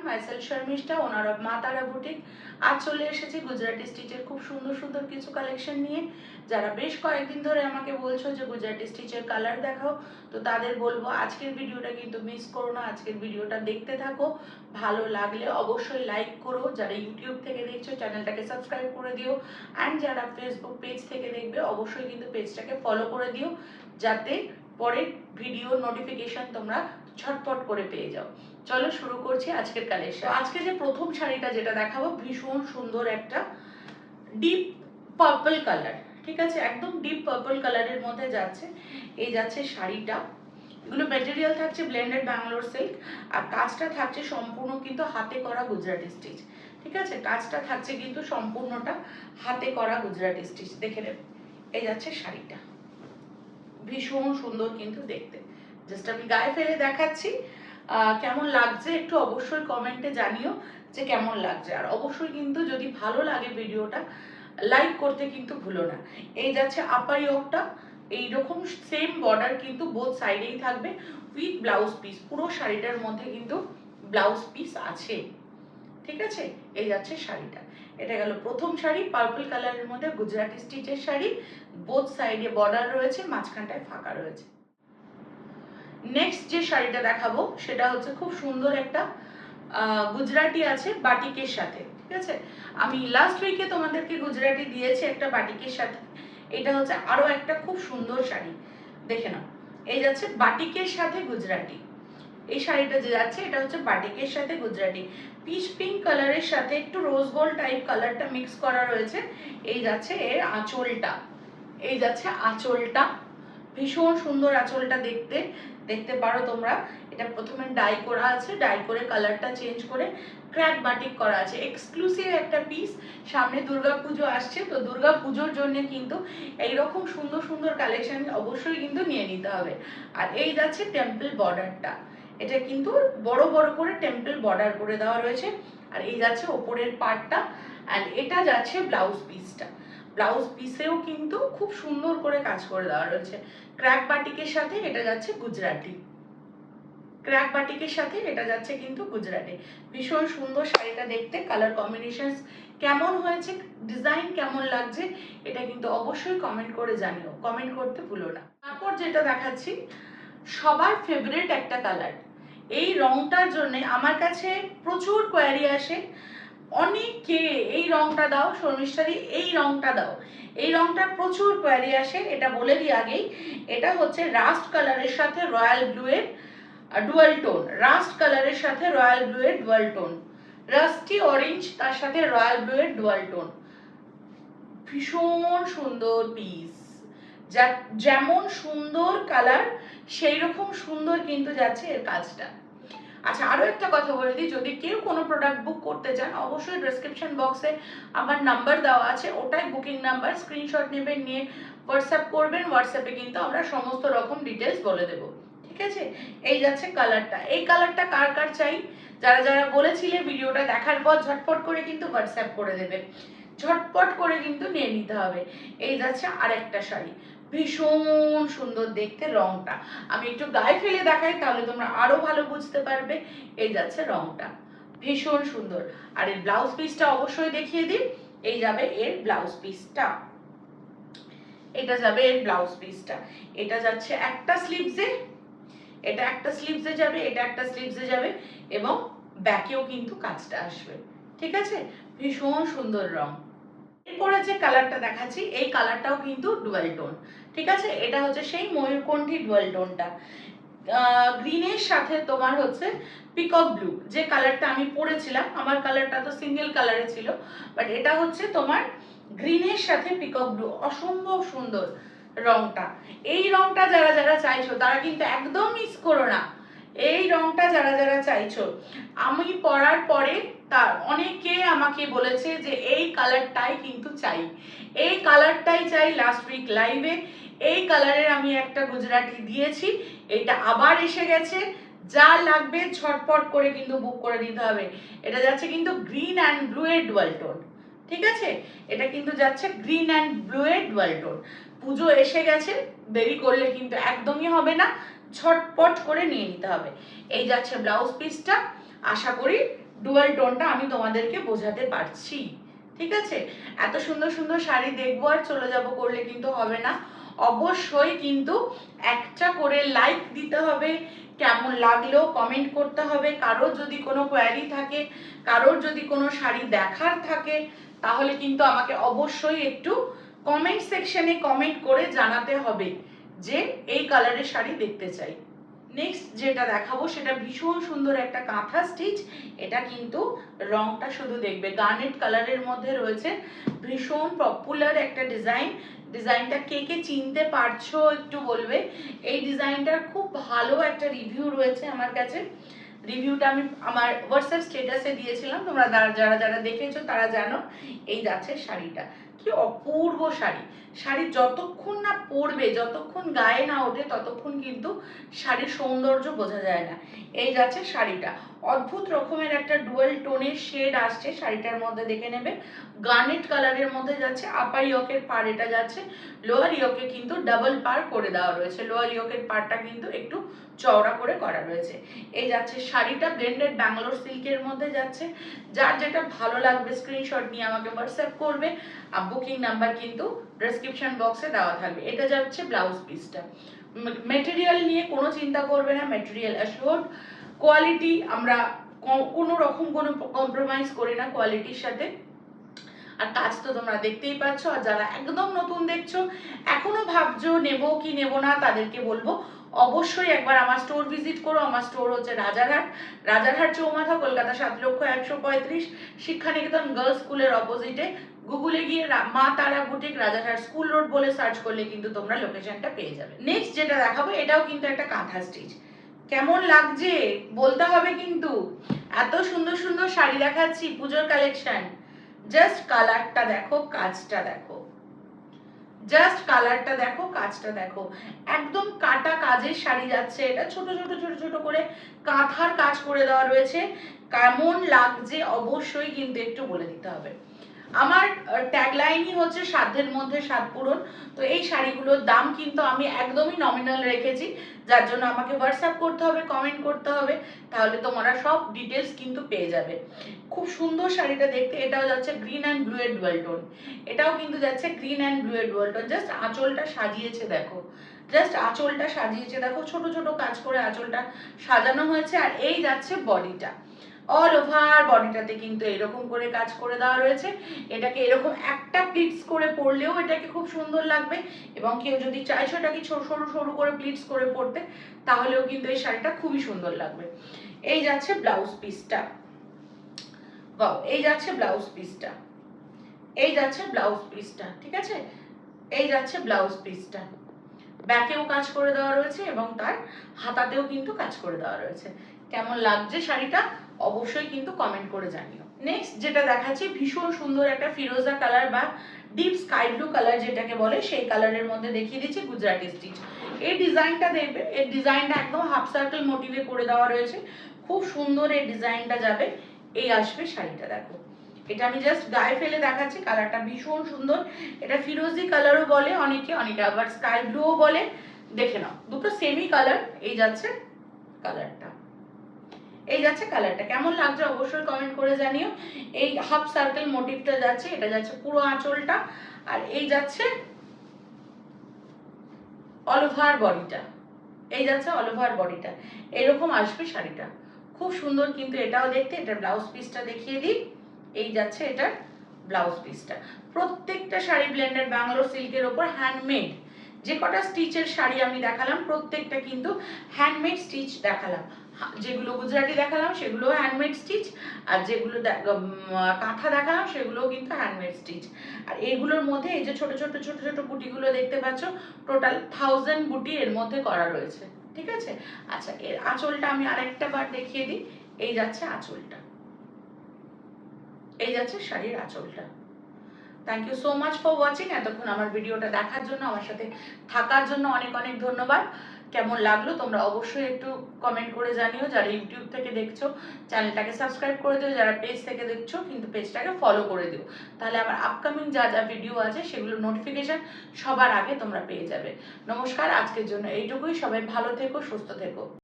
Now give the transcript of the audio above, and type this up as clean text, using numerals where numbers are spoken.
Micellar Sharmistha, owner of মা তারা boutique. আজ চলে এসেছি গুজরাটি স্টিচের খুব সুন্দর সুন্দর কিছু কালেকশন নিয়ে। যারা বেশ কয়েকদিন ধরে আমাকে বলছো যে গুজরাটি স্টিচের কালার দেখাও, তো তাদের বলবো আজকের ভিডিওটা কিন্তু মিস করো না, আজকের ভিডিওটা দেখতে থাকো। ভালো লাগলে অবশ্যই লাইক করো, যারা ইউটিউব থেকে দেখছো চ্যানেলটাকে সাবস্ক্রাইব করে দিও, অ্যান্ড যারা ফেসবুক পেজ থেকে দেখবে অবশ্যই কিন্তু পেজটাকে ফলো করে দিও, যাতে পরের ভিডিও নোটিফিকেশন তোমরা ঝটপট করে পেয়ে যাও। চলো শুরু করছি আজকের কালেকশন। আজকে যে প্রথম শাড়িটা যেটা দেখাবো ভীষণ সুন্দর একটা ডিপ পার্পল কালার, ঠিক আছে, একদম ডিপ পার্পল কালারের মধ্যে যাচ্ছে। এই যাচ্ছে শাড়িটা, এগুলো ম্যাটেরিয়াল থাকছে ব্লেন্ডেড ব্যাঙ্গালোর সিল্ক, আর কাজটা থাকছে সম্পূর্ণ কিন্তু হাতে করা গুজরাটি স্টিচ, ঠিক আছে, কাজটা থাকছে কিন্তু সম্পূর্ণটা হাতে করা গুজরাটি স্টিচ। দেখে নেব, এই যাচ্ছে শাড়িটা, ভীষণ সুন্দর কিন্তু দেখতে। জাস্ট আমি গায়ে ফেলে দেখাচ্ছি, কেমন লাগছে একটু অবশ্যই কমেন্টে জানিও যে কেমন লাগছে। আর অবশ্যই কিন্তু যদি ভালো লাগে ভিডিওটা লাইক করতে কিন্তু ভুলো না। এই যাচ্ছে আপার ইয়োগটা, এইরকম সেম বর্ডার কিন্তু বোথ সাইডেই থাকবে উইথ ব্লাউজ পিস। পুরো শাড়িটার মধ্যে কিন্তু ব্লাউজ পিস আছে, ঠিক আছে। এই যাচ্ছে শাড়িটা, এটা গেল প্রথম শাড়ি, পার্পল কালারের মধ্যে গুজরাটি স্টিচের শাড়ি, বোথ সাইডে বর্ডার রয়েছে, মাঝখানটায় ফাঁকা রয়েছে। নেক্সট যে শাড়িটা দেখাবো সেটা হচ্ছে খুব সুন্দর একটা গুজরাটি আছে বাটিকের সাথে, ঠিক আছে। আমি লাস্ট উইকে তোমাদেরকে গুজরাটি দিয়েছি একটা বাটিকের সাথে, এটা হচ্ছে আরো একটা খুব সুন্দর শাড়ি, দেখে নাও। এই যাচ্ছে বাটিকের সাথে গুজরাটি, এই শাড়িটা যে যাচ্ছে এটা হচ্ছে বাটিকের সাথে গুজরাটি, পিচ পিঙ্ক কালারের সাথে একটু রোজ গোল্ড টাইপ কালারটা মিক্স করা রয়েছে। এই যাচ্ছে এর আঁচলটা, এই যাচ্ছে আঁচলটা, ভীষণ সুন্দর আঁচলটা দেখতে, দেখতে পারো তোমরা। এটা প্রথমে ডাই করা আছে, ডাই করে কালারটা চেঞ্জ করে ক্র্যাক বাটিক করা আছে, এক্সক্লুসিভ একটা পিস। সামনে দুর্গাপুজো আসছে, তো দুর্গাপুজোর জন্য কিন্তু এইরকম সুন্দর সুন্দর কালেকশন অবশ্যই কিন্তু নিয়ে নিতে হবে। আর এই যাচ্ছে টেম্পল বর্ডারটা, এটা কিন্তু বড় বড় করে টেম্পল বর্ডার করে দেওয়া রয়েছে। আর এই যাচ্ছে ওপরের পার্টটা, অ্যান্ড এটা যাচ্ছে ব্লাউজ পিসটা, ব্লাউজ পিসেও কিন্তু খুব সুন্দর করে কাজ করে দেওয়া রয়েছে। ক্র্যাক বাটিকের সাথে এটা যাচ্ছে গুজরাটি, ক্র্যাক বাটিকের সাথে এটা যাচ্ছে কিন্তু গুজরাটি। ভীষণ সুন্দর শাড়িটা দেখতে, কালার কম্বিনেশন কেমন হয়েছে, ডিজাইন কেমন লাগছে, এটা কিন্তু অবশ্যই কমেন্ট করে জানিও, কমেন্ট করতে ভুলো না। তারপর যেটা দেখাচ্ছি সবার ফেভারিট একটা কালার, এই রংটার জন্য আমার কাছে প্রচুর কোয়ারি আসে, অনেকে এই রংটা দাও শর্মিষ্ঠাদি, এই রংটা দাও, এই রংটার প্রচুর কোয়ারি আসে। এটা বলে দিই আগেই, এটা হচ্ছে রাস্ট কালারের সাথে রয়্যাল ব্লু এর ডুয়াল টোন, রাস্ট কালারের সাথে রয়্যাল ব্লু এর ডুয়াল টোন, রাস্টি অরেঞ্জ তার সাথে রয়্যাল ব্লু এর ডুয়াল টোন, ভীষণ সুন্দর পিস। যা যেমন সুন্দর কালার সেই রকম সুন্দর কিন্তু যাচ্ছে এর কাজটা। আচ্ছা, আরো একটা কথা বলে দিই, যদি কেউ কোনো প্রোডাক্ট বুক করতে চান অবশ্যই ডেসক্রিপশন বক্সে আমার নাম্বার দেওয়া আছে, ওটাই বুকিং নাম্বার, স্ক্রিনশট নেবেন, নিয়ে হোয়াটসঅ্যাপ করবেন, হোয়াটসঅ্যাপে কিন্তু আমরা সমস্ত রকম ডিটেলস বলে দেবো, ঠিক আছে। এই যাচ্ছে কালারটা, এই কালারটা কার কার চাই, যারা যারা বলেছিলে ভিডিওটা দেখার পর ঝটপট করে কিন্তু হোয়াটসঅ্যাপ করে দেবে, ঝটপট করে কিন্তু নিয়ে নিতে হবে। এই যাচ্ছে আরেকটা শাড়ি, ভীষণ সুন্দর দেখতে রংটা, আমি একটু গায়ে ফেলে দেখাই তাহলে তোমরা আরো ভালো বুঝতে পারবে। এই যাচ্ছে রংটা, ভীষণ সুন্দর। আর এর ব্লাউজ পিসটা অবশ্যই দেখিয়ে দিই, এই যাবে এর ব্লাউজ পিসটা, এটা যাবে এর ব্লাউজ পিসটা, এটা যাচ্ছে একটা স্লিভসে, এটা একটা স্লিভসে যাবে, এটা একটা স্লিভসে যাবে, এবং ব্যাকেও কিন্তু কাজটা আসবে, ঠিক আছে। ভীষণ সুন্দর রং। এরপরে যে কালারটা দেখাচ্ছি এই কালারটাও কিন্তু ডুয়াল টোন, ঠিক আছে, এটা হচ্ছে সেই ময়ূরকণ্ঠী ডুয়াল টোনটা, গ্রিনের সাথে তোমার হচ্ছে পিকক ব্লু, যে কালারটা আমি পরেছিলাম, আমার কালারটা তো সিঙ্গেল কালারে ছিল, বাট এটা হচ্ছে তোমার গ্রিনের সাথে পিকক ব্লু, অসম্ভব সুন্দর রংটা। এই রংটা যারা যারা চাইছো তারা কিন্তু একদম মিস করো না, এই রংটা যারা যারা চাইছো। আমি পরার পরে তার অনেকে আমাকে বলেছে যে এই কালারটাই কিন্তু চাই, এই কালারটাই চাই। লাস্ট উইক লাইভে এই কালারের আমি একটা গুজরাটি দিয়েছি, এটা আবার এসে গেছে, যা লাগবে ঝটপট করে কিন্তু বুক করে নিতে হবে। এটা যাচ্ছে কিন্তু গ্রিন অ্যান্ড ব্লু এর ডুয়াল টোন, ঠিক আছে, এটা কিন্তু যাচ্ছে গ্রিন অ্যান্ড ব্লু এর ডুয়াল টোন। পুজো এসে গেছে, দেরি করলে কিন্তু একদমই হবে না, ঝটপট করে নিয়ে নিতে হবে। এই যাচ্ছে ব্লাউজ পিসটা, আশা করি ডুয়াল টোনটা আমি তোমাদেরকে বোঝাতে পারছি। ঠিক আছে, এত সুন্দর সুন্দর শাড়ি দেখবো আর চলে যাব করলে কিন্তু হবে না, অবশ্যই কিন্তু একটা করে লাইক দিতে হবে, কেমন লাগলো কমেন্ট করতে হবে, কারোর যদি কোনো কোয়ারি থাকে, কারোর যদি কোনো শাড়ি দেখার থাকে, তাহলে কিন্তু আমাকে অবশ্যই একটু কমেন্ট সেকশনে কমেন্ট করে জানাতে হবে যে এই কালারের শাড়ি দেখতে চাই। নেক্সট যেটা দেখাবো সেটা ভীষণ সুন্দর একটা কাঁথা স্টিচ। এটা কিন্তু রংটা শুধু দেখবে, গার্নেট কালারের মধ্যে রয়েছে, ভীষণ পপুলার একটা ডিজাইন। ডিজাইনটা কে কে চিনতে পারছো একটু বলবে। এই ডিজাইনটার খুব ভালো একটা রিভিউ রয়েছে আমার কাছে, রিভিউটা আমি আমার হোয়াটসঅ্যাপ স্ট্যাটাসে দিয়েছিলাম, তোমরা যারা যারা দেখেছো তারা জানো। এই যাচ্ছে শাড়িটা, কি অপূর্ব শাড়ি। শাড়ি যতক্ষণ না পরবে, যতক্ষণ গায়ে না ওঠে, ততক্ষণ কিন্তু শাড়ির সৌন্দর্য বোঝা যায় না। এই যাচ্ছে শাড়িটা, অদ্ভুত রকমের একটা ডুয়েল টোনের শেড আসছে শাড়িটার মধ্যে, দেখে নেবে। গার্নেট কালারের মধ্যে যাচ্ছে, আপার ইয়কের পার এটা যাচ্ছে, লোয়ার ইয়কে কিন্তু ডাবল পার করে দেওয়া রয়েছে, লোয়ার ইয়কের পারটা কিন্তু একটু চওড়া করে করা রয়েছে। এই যাচ্ছে শাড়িটা, ব্লেন্ডেড ব্যাঙ্গালোর সিল্কের মধ্যে যাচ্ছে। যার যেটা ভালো লাগবে স্ক্রিনশট নিয়ে আমাকে হোয়াটসঅ্যাপ করবে, আর বুকিং নাম্বার কিন্তু ডেসক্রিপশন বক্সে দেওয়া থাকবে। এটা যাচ্ছে ব্লাউজ পিসটা। মেটেরিয়াল নিয়ে কোনো চিন্তা করবে না, মেটেরিয়াল অ্যাশোর্ড, কোয়ালিটি আমরা কোনো রকম কোনো কম্প্রোমাইজ করি না কোয়ালিটির সাথে। আর কাজ তো তোমরা দেখতেই পাচ্ছ। আর যারা একদম নতুন দেখছো, এখনো ভাবছো নেবো কি নেবো না, তাদেরকে বলবো অবশ্যই একবার আমার স্টোর ভিজিট করো। আমার স্টোর হচ্ছে রাজারহাট, রাজারহাট চৌমাথা, কলকাতা ৭,১৩৫,০০, শিক্ষানিকেতন গার্লস স্কুলের অপোজিটে। গুগলে গিয়ে মা তারা বুটিক রাজারহাট স্কুল রোড বলে সার্চ করলে কিন্তু তোমরা লোকেশনটা পেয়ে যাবে। নেক্সট যেটা দেখাবো এটাও কিন্তু একটা কাঁথা স্টিচ। কেমন লাগছে বলতে হবে কিন্তু, এত সুন্দর সুন্দর শাড়ি দেখাচ্ছি, পুজোর কালেকশন। জাস্ট কালারটা দেখো, কাজটা দেখো, জাস্ট কালারটা দেখো, কাজটা দেখো, একদম কাটা কাজের শাড়ি যাচ্ছে। এটা ছোট ছোট ছোট ছোট করে কাঁথার কাজ করে দেওয়া রয়েছে। কেমন লাগছে অবশ্যই কিন্তু একটু বলে দিতে হবে। আমার ট্যাগলাইনই হচ্ছে সাধ্যের মধ্যে স্বাদ পূরণ। তো এই শাড়িগুলোর দাম কিন্তু আমি একদমই নমিনাল রেখেছি, যার জন্য আমাকে হোয়াটসঅ্যাপ করতে হবে, কমেন্ট করতে হবে, তাহলে তোমরা সব ডিটেলস কিন্তু পেয়ে যাবে। খুব সুন্দর শাড়িটা দেখতে। এটাও যাচ্ছে গ্রিন অ্যান্ড ব্লু এর ডুয়াল টোন, এটাও কিন্তু যাচ্ছে গ্রিন অ্যান্ড ব্লু এর ডুয়াল টোন। জাস্ট আঁচলটা সাজিয়েছে দেখো, জাস্ট আঁচলটা সাজিয়েছে দেখো, ছোট ছোট কাজ করে আঁচলটা সাজানো হয়েছে। আর এই যাচ্ছে বডিটা, অল ওভার বডিটাতে কিন্তু এরকম করে কাজ করে দেওয়া রয়েছে। এটাকে এরকম একটা প্লিটস করে পরলেও এটাকে খুব সুন্দর লাগবে, এবং কেউ যদি চাইছো এটাকে সরু সরু করে প্লিটস করে পরতে, তাহলেও কিন্তু এই শাড়িটা খুবই সুন্দর লাগবে। এই যাচ্ছে ব্লাউজ পিসটা, বাও, এই যাচ্ছে ব্লাউজ পিসটা, এই যাচ্ছে ব্লাউজ পিসটা, ঠিক আছে, এই যাচ্ছে ব্লাউজ পিসটা। ব্যাকেও কাজ করে দেওয়া রয়েছে এবং তার হাতাতেও কিন্তু কাজ করে দেওয়া রয়েছে। কেমন লাগছে শাড়িটা অবশ্যই কিন্তু কমেন্ট করে জানিও। নেক্সট যেটা দেখাচ্ছি ভীষণ সুন্দর একটা ফিরোজা কালার বা ডিপ স্কাই ব্লু কালার যেটাকে বলে, সেই কালারের মধ্যে দেখিয়ে দিচ্ছি গুজরাটি স্টিচ। এই ডিজাইনটা দেখবে, এই ডিজাইনটা একদম হাফ সার্কেল মোটিভে করে দেওয়া রয়েছে, খুব সুন্দর এই ডিজাইনটা যাবে। এই আসবে শাড়িটা দেখো, এটা আমি জাস্ট গায়ে ফেলে দেখাচ্ছি, কালারটা ভীষণ সুন্দর। এটা ফিরোজি কালারও বলে অনেকে, অনেকে আবার স্কাই ব্লুও বলে, দেখে নাও দুটো সেমি কালার। এই যাচ্ছে কালারটা, এই যাচ্ছে কালারটা, কেমন লাগছে অবশ্যই কমেন্ট করে জানিও। এই হাফ সার্কেল মোটিভটা যাচ্ছে, এটা যাচ্ছে পুরো আঁচলটা, আর এই যাচ্ছে অল ওভার বডিটা, এই যাচ্ছে অল ওভার বডিটা, এরকম আসবে শাড়িটা, খুব সুন্দর কিন্তু এটাও দেখতে। এটা ব্লাউজ পিসটা দেখিয়ে দিই, এই যাচ্ছে এটার ব্লাউজ পিসটা। প্রত্যেকটা শাড়ি ব্লেন্ডেড ব্যাঙ্গালোর সিল্কের ওপর হ্যান্ডমেড। যে কটা স্টিচের শাড়ি আমি দেখালাম প্রত্যেকটা কিন্তু হ্যান্ডমেড স্টিচ দেখালাম। যেগুলো গুজরাটি দেখালাম সেগুলো হ্যান্ডমেড স্টিচ, আর যেগুলো কাঁথা দেখালাম সেগুলোও কিন্তু হ্যান্ডমেড স্টিচ। আর এইগুলোর মধ্যে এই যে ছোট ছোট ছোট ছোট বুটিগুলো দেখতে পাচ্ছ, টোটাল 1000 বুটি এর মধ্যে করা রয়েছে, ঠিক আছে। আচ্ছা, এর আঁচলটা আমি আরেকটা বার দেখিয়ে দিই, এই যাচ্ছে আঁচলটা, এই যাচ্ছে শাড়ির আঁচলটা। Thank you so much for watching. এতক্ষণ আমার ভিডিওটা দেখার জন্য, আমার সাথে থাকার জন্য অনেক অনেক ধন্যবাদ। কেমন লাগলো তোমরা অবশ্যই একটু কমেন্ট করে জানিও। যারা ইউটিউব থেকে দেখছো চ্যানেলটাকে সাবস্ক্রাইব করে দিও, যারা পেজ থেকে দেখছো কিন্তু পেজটাকে ফলো করে দিও, তাহলে আমার আপকামিং যা যা ভিডিও আছে সেগুলোর নোটিফিকেশন সবার আগে তোমরা পেয়ে যাবে। নমস্কার, আজকের জন্য এইটুকুই। সবাই ভালো থেকো, সুস্থ থেকো।